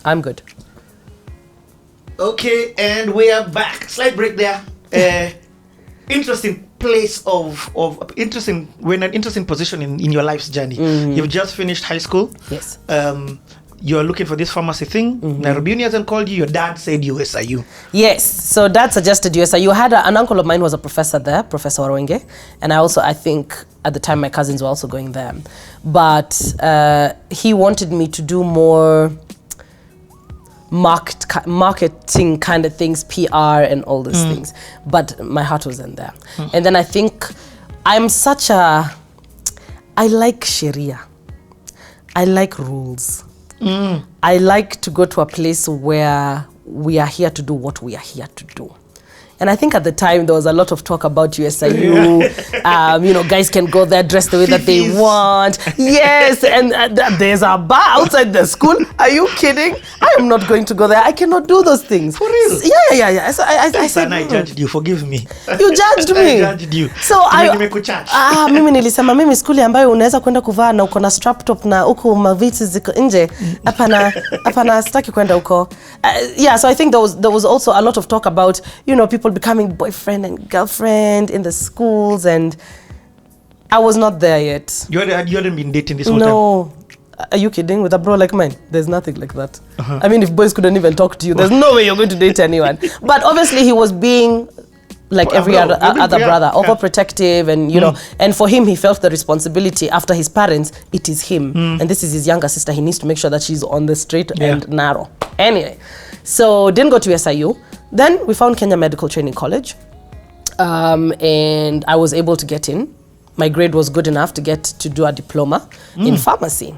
I'm good. Okay, and we are back. Slight break there. Interesting place of interesting. We're in an interesting position in your life's journey. You've just finished high school. Yes. You're looking for this pharmacy thing. Nairobi hasn't called you. Your dad said USIU. Yes. So dad suggested USIU. Had an uncle of mine was a professor there, Professor Warwenge, and I think at the time my cousins were also going there, but he wanted me to do more marketing kind of things, PR and all these things, but my heart wasn't there. And then I think I like Sharia. I like rules. I like to go to a place where we are here to do what we are here to do. And I think at the time there was a lot of talk about USIU. Guys can go there dressed the way that they want. Yes, and there's a bar outside the school. Are you kidding? I am not going to go there. I cannot do those things. For real? Yeah. So I said, I judged you. Forgive me. You judged me. I judged you. So mimi nilisema mimi skuli ambayo unaweza kwenda kuvaa na uko na strap top na uko maviti ziko nje. Hapana sitaki kwenda huko. So I think there was also a lot of talk about, people becoming boyfriend and girlfriend in the schools, and I was not there yet. You hadn't been dating this whole time? Are you kidding? With a bro like mine, there's nothing like that. I mean, if boys couldn't even talk to you, there's no way you're going to date anyone. But obviously he was being like every other brother, overprotective, and and for him, he felt the responsibility after his parents. It is him, and this is his younger sister. He needs to make sure that she's on the straight and narrow. Anyway, so didn't go to SIU. Then we found Kenya Medical Training College, and I was able to get in. My grade was good enough to get to do a diploma in pharmacy.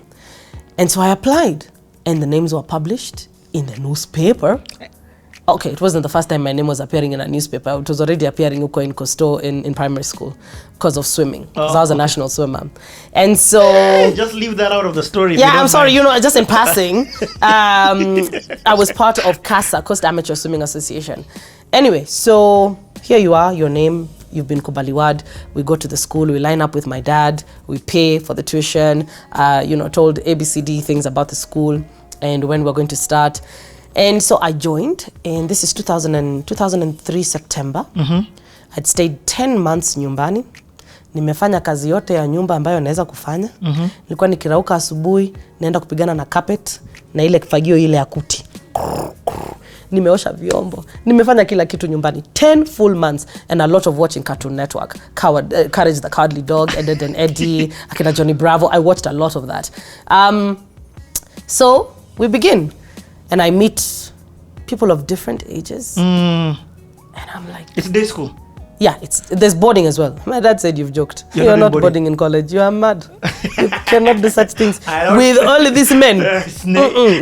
And so I applied, and the names were published in the newspaper. Okay, it wasn't the first time my name was appearing in a newspaper. It was already appearing in Costo in primary school because of swimming. Because I was a national swimmer. And so... just leave that out of the story. Yeah, I'm sorry, just in passing. I was part of CASA, Coast Amateur Swimming Association. Anyway, so here you are, your name, you've been kubaliwad. We go to the school, we line up with my dad, we pay for the tuition, told ABCD things about the school and when we're going to start. And so I joined, and this is 2003 September. I'd stayed 10 months nyumbani. Nimefanya kazi yote ya nyumba ambayo naweza kufanya. Nilikuwa nikirauka asubuhi, naenda kupigana na carpet na ile kifagio ile ya kuti. Nimeosha vyombo. Nimefanya kila kitu nyumbani. 10 full months, and a lot of watching Cartoon Network. Courage the Cowardly Dog, Ed and Eddie, akina Johnny Bravo. I watched a lot of that. So we begin. And I meet people of different ages. And I'm like... It's day school? Yeah, there's boarding as well. My dad said you've joked. You're not boarding in college. You are mad. You cannot do such things. With all these men.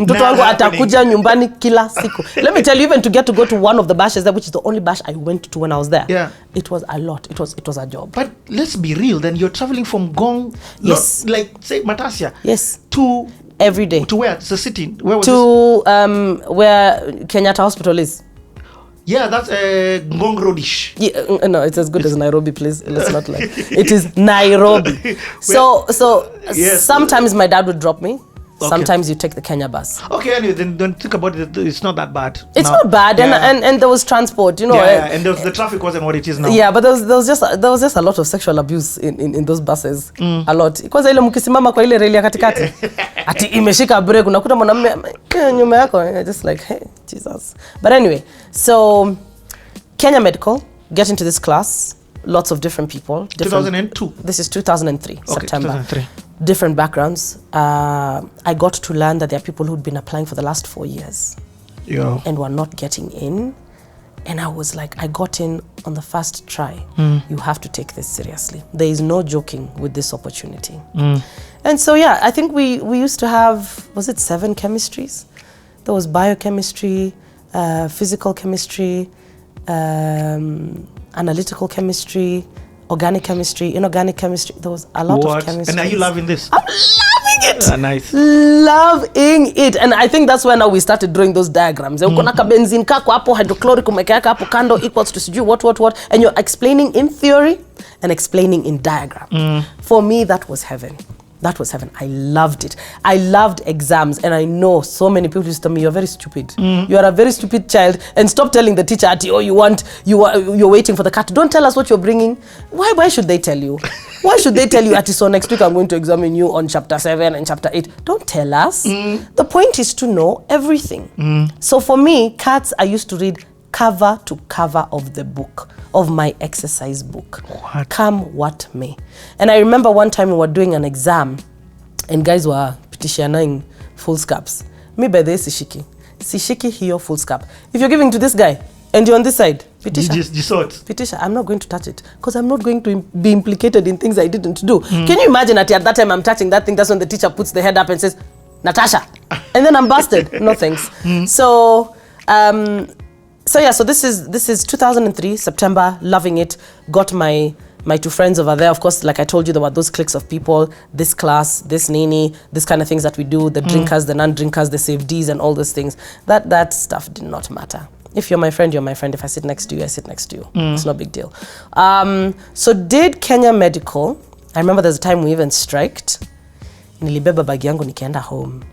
Mtoto wangu atakuja nyumbani kila siku. Let me tell you, even to go to one of the bashes there, which is the only bash I went to when I was there. Yeah. It was a lot. It was a job. But let's be real, then you're traveling from Ngong, yes, like say Matasia. Yes. To... Every day. To where? The city? Where was where Kenyatta Hospital is. Yeah, that's Ngong Roadish. Yeah, no, it's as good as Nairobi, please. Let's not lie. It is Nairobi. So yes. Sometimes my dad would drop me. Okay. Sometimes you take the Kenya bus. Okay, anyway, then don't think about it. It's not that bad. It's not bad, and there was transport, Yeah, and the traffic wasn't what it is now. Yeah, but there was just a lot of sexual abuse in those buses. A lot. Kwanza ile mkisimama kwa ile reli ya katikati. Ati imeshika break, unakuta mwanamume nyuma yako, just like, hey, Jesus. But anyway, so Kenya Medical, get into this class. Lots of different people. 2002? This is 2003, okay, September. 2003. Different backgrounds. I got to learn that there are people who'd been applying for the last 4 years. Yeah. And were not getting in. And I was like, I got in on the first try. You have to take this seriously. There is no joking with this opportunity. And so, yeah, I think we used to have, was it 7 chemistries? There was biochemistry, physical chemistry, analytical chemistry, organic chemistry, inorganic chemistry. There was a lot of chemistry. And are you loving this? I'm loving it. Nice. Loving it. And I think that's when now we started drawing those diagrams. Ukona ka benzene kako hapo, hydrochloric umekeka hapo kando equals to sijui what. And you're explaining in theory and explaining in diagram. For me, that was heaven. That was heaven. I loved it. I loved exams, and I know so many people used to tell me, you're very stupid. You are a very stupid child, and stop telling the teacher, oh, you're waiting for the cat. Don't tell us what you're bringing. Why should they tell you? Why should they tell you, so next week I'm going to examine you on chapter 7 and chapter 8? Don't tell us. The point is to know everything. So for me, cats, I used to read cover to cover of the book, of my exercise book. What? Come what may. And I remember one time we were doing an exam and guys were petitioning full scarps. Me by the sishiki hiyo full scarp. If you're giving to this guy and you're on this side, Petisha, I'm not going to touch it because I'm not going to be implicated in things I didn't do. Can you imagine that at that time I'm touching that thing? That's when the teacher puts the head up and says, Natasha. And then I'm busted. No thanks. So this is 2003, September, loving it. Got my two friends over there. Of course, like I told you, there were those cliques of people, this class, this nini, this kind of things that we do, the drinkers, the non-drinkers, the safeties and all those things. That stuff did not matter. If you're my friend, you're my friend. If I sit next to you, I sit next to you. It's no big deal. So did Kenya Medical. I remember there's a time we even striked. Nilibeba bag yangu nikaenda home.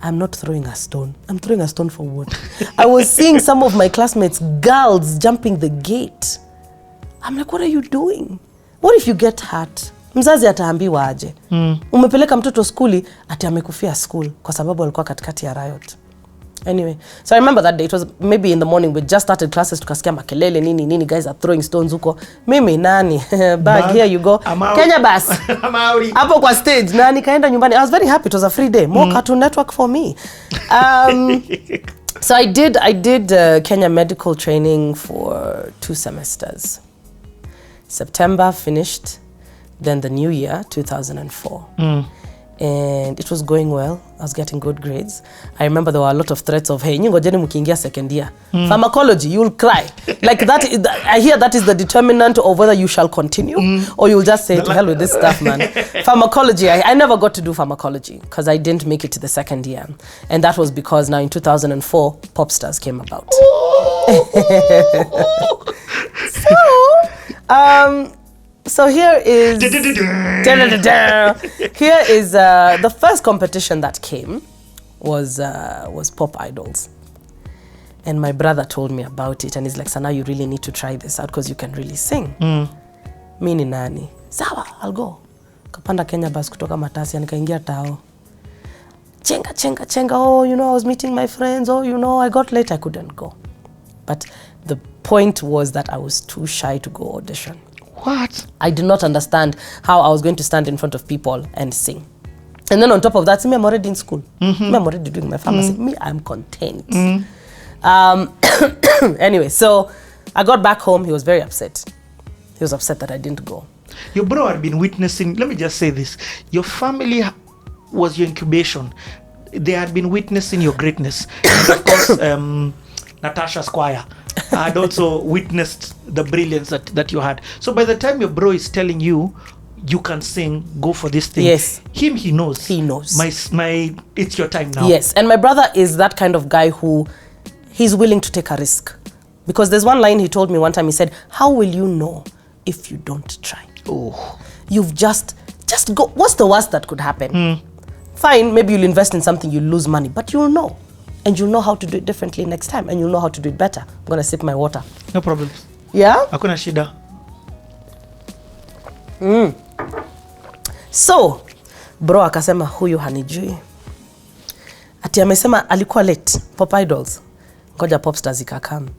I'm not throwing a stone. I'm throwing a stone for what? I was seeing some of my classmates, girls, jumping the gate. I'm like, what are you doing? What if you get hurt? Mzazi ataambiwa aje. Umepeleka mtoto skuli, ati amekufia school kwa sababu alikuwa katikati ya riot. Anyway, so I remember that day. It was maybe in the morning. We just started classes. Tukasikia makelele nini. Guys are throwing stones huko. Mimi nani? Bag, here you go. Kenya bus. Hapo kwa stage. Na nikaenda nyumbani. I was very happy. It was a free day. More Cartoon Network for me. So I did Kenya medical training for 2 semesters. September finished. Then the new year, 2004. And it was going well. I was getting good grades. I remember there were a lot of threats of, hey, ngojeni mkiingia second year. Pharmacology, you'll cry. Like that, I hear that is the determinant of whether you shall continue or you'll just say, to hell with this stuff, man. Pharmacology, I never got to do pharmacology because I didn't make it to the second year. And that was because now in 2004, Popstars came about. So here is the first competition that came was Pop Idols, and my brother told me about it, and he's like, Sana, you really need to try this out because you can really sing. Mi ni nani? Sawa, I'll go. Kapanda Kenya bus kutoka Matasi, nikaingia tao. Chenga. Oh, I was meeting my friends. Oh, I got late, I couldn't go. But the point was that I was too shy to go audition. What? I did not understand how I was going to stand in front of people and sing. And then on top of that, me, I'm already in school. Me, I'm already doing my pharmacy. Me, I'm content. Anyway, so I got back home. He was very upset. He was upset that I didn't go. Your bro had been witnessing, let me just say this. Your family was your incubation. They had been witnessing your greatness. And of course, Natasha Squire had also witnessed the brilliance that you had. So by the time your bro is telling you can sing, go for this thing. Yes. He knows. He knows. My it's your time now. Yes. And my brother is that kind of guy who he's willing to take a risk. Because there's one line he told me one time. He said, how will you know if you don't try? Oh. You've just go. What's the worst that could happen? Fine, maybe you'll invest in something, you'll lose money, but you'll know. And you'll know how to do it differently next time. And you'll know how to do it better. I'm going to sip my water. No problem. Yeah? Hakuna shida. So, bro akasema huyu hanijui. Ati amesema alikuwa late. Pop Idols. Ngoja Popstars ikakam.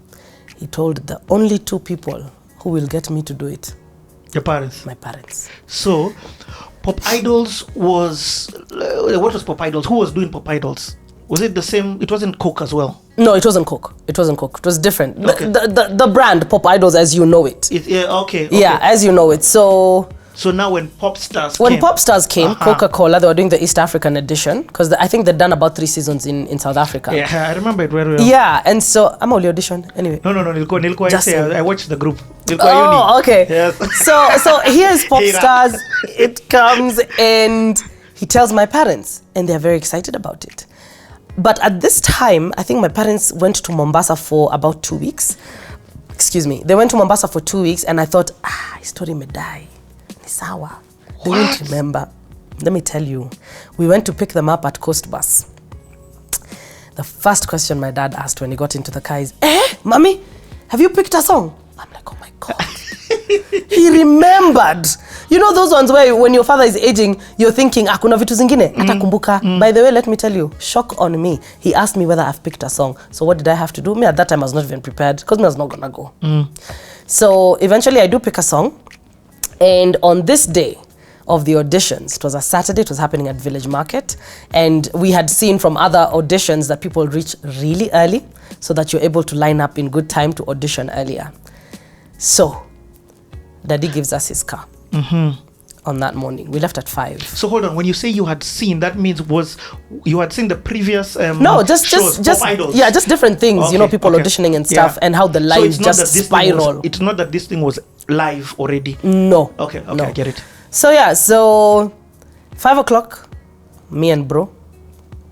He told the only 2 people who will get me to do it. Your parents? My parents. So, Pop Idols was... what was Pop Idols? Who was doing Pop Idols? Was it the same? It wasn't Coke as well? No, it wasn't Coke. It was different. Okay. The brand Pop Idols as you know it. Okay. Yeah, as you know it. So now when Popstars came, Coca-Cola, they were doing the East African edition because I think they'd done about 3 seasons in South Africa. Yeah, I remember it very well. Yeah, and so I'm only audition anyway. No, nilikuwa I watched the group. Oh, okay. Yes. So here's Popstars. It comes and he tells my parents and they're very excited about it. But at this time, I think my parents went to Mombasa for about 2 weeks. Excuse me. They went to Mombasa for 2 weeks and I thought, story may die. Ni sawa. They won't remember. let me tell you, we went to pick them up at Coast Bus. The first question my dad asked when he got into the car is, mommy, have you picked a song? I'm like, oh my God. He remembered. You know those ones where when your father is aging, you're thinking, kuna vitu zingine, atakumbuka. By the way, let me tell you, shock on me. He asked me whether I've picked a song. So what did I have to do? Me at that time, I was not even prepared because I was not gonna go. So eventually I do pick a song. And on this day of the auditions, it was a Saturday, it was happening at Village Market. And we had seen from other auditions that people reach really early so that you're able to line up in good time to audition earlier. So Daddy gives us his car on that morning. We left at 5. So hold on, when you say you had seen, that means you had seen the previous no, just Pop Idols. Yeah, just different things. Okay, you know, people auditioning and stuff, and how the lines just spiral. It's not that this thing was live already. No. Okay, no. I get it. So yeah, so 5 o'clock, me and bro,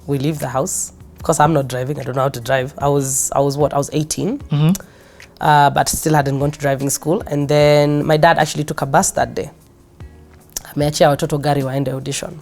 we leave the house because I'm not driving. I don't know how to drive. I was 18. But still hadn't gone to driving school. And then my dad actually took a bus that day. Ameachia watoto gari waende audition.